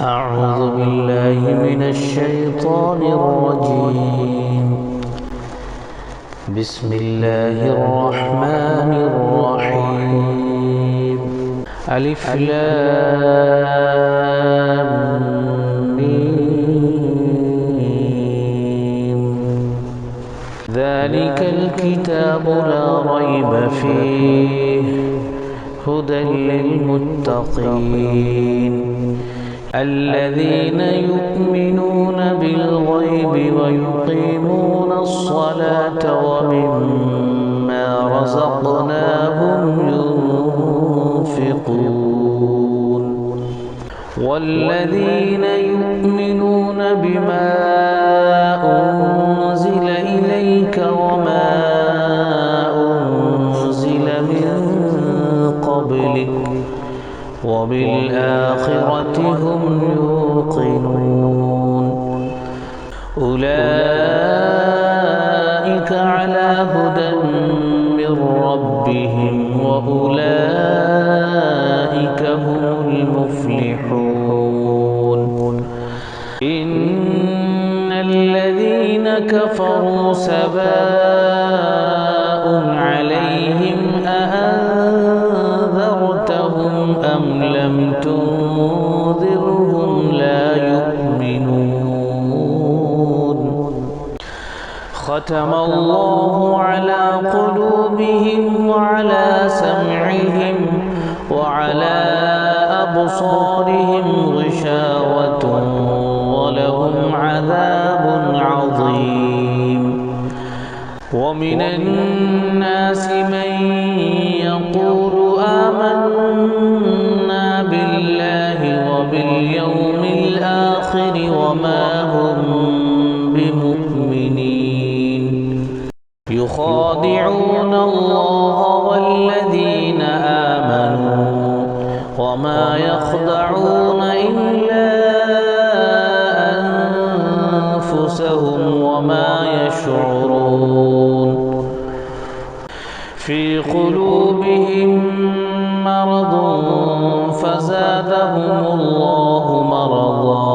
أعوذ بالله من الشيطان الرجيم. بسم الله الرحمن الرحيم. ألف لام ميم. ذلك الكتاب لا ريب فيه هدى للمتقين الذين يؤمنون بالغيب ويقيمون الصلاة ومما رزقناهم ينفقون والذين يؤمنون بما أنزل إليك وما أنزل من قبلك وبالآخرة هم يوقنون أولئك على هدى من ربهم وأولئك هم المفلحون. إن الذين كفروا سواء عليهم أأنذرتهم أم لم تنذرهم لا يؤمنون. ختم الله على قلوبهم وعلى سمعهم وعلى أبصارهم غشاوة ولهم عذاب عظيم. ومن الناس من يقول آمنا بالله وباليوم الآخر وما هم بمؤمنين يخادعون الله والذين آمنوا وما يخدعون إلا أنفسهم وما يشعرون. في قلوبهم مرض فزادهم الله مرضا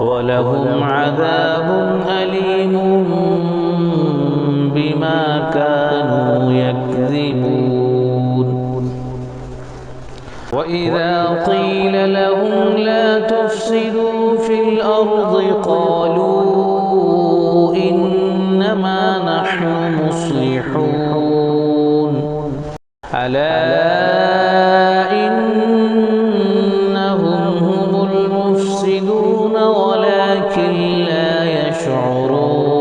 ولهم عذاب أليم بما كانوا يكذبون. وإذا قيل لهم لا تفسدوا في الأرض قالوا إنما نحن مصلحون ألا إنهم هم المفسدون ولكن لا يشعرون.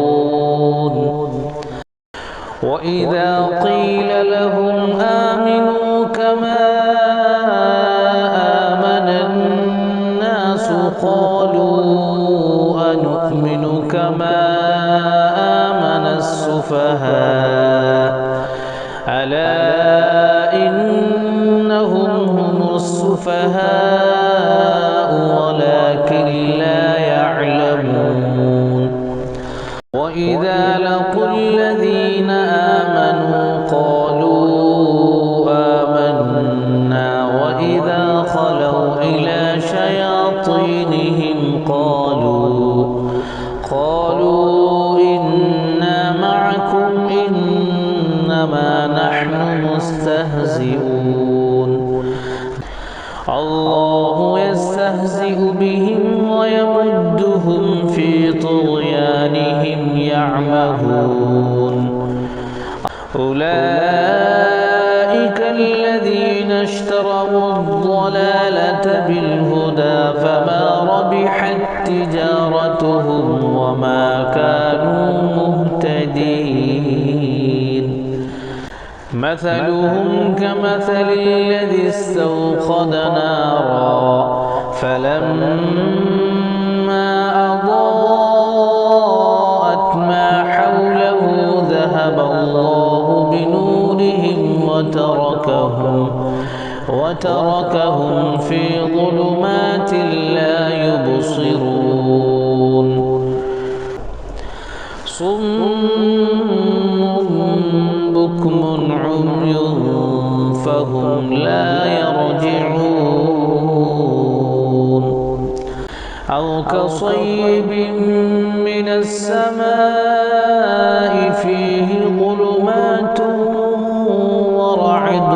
وإذا قيل لهم آمنوا كما آمن الناس قالوا أنؤمن كما آمن السفهاء ألا إنهم هم السفهاء ولكن لا يعلمون. وإذا لقوا الذين آمنوا قالوا آمنا وإذا خلوا إلى شياطينهم قالوا إنا معكم إنما نحن مستهزئون. الله يستهزئ بهم ويمدهم في طغيانهم يعمهون. أولئك الذين اشتروا الضلالة بالهدى فما ربحت تجارتهم وما كانوا مهتدين. مثلهم كمثل الذي استوقد نارا فلما أضاءت ما حوله ذهب الله بنورهم وتركهم في ظلمات لا يبصرون. صم بكم عمي فهم لا يرجعون. أو كصيب من السماء فيه ظلمات ورعد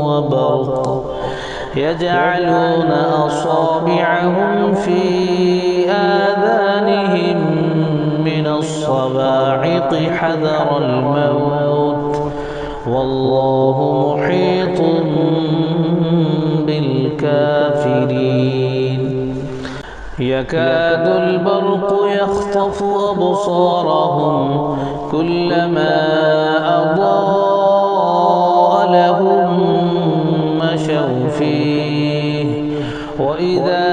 وبرق يجعلون أصابعهم في آذانهم من الصواعق حذر الموت والله محيط بالكافرين يكاد البرق يخطف أبصارهم كلما أضاء لهم مشوا فيه وإذا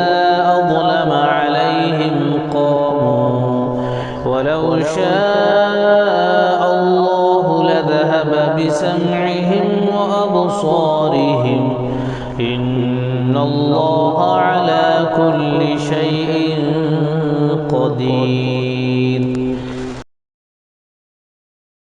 أظلم عليهم قاموا ولو شاء الله لذهب بسمعهم وأبصارهم إن الله على كل شيء قدير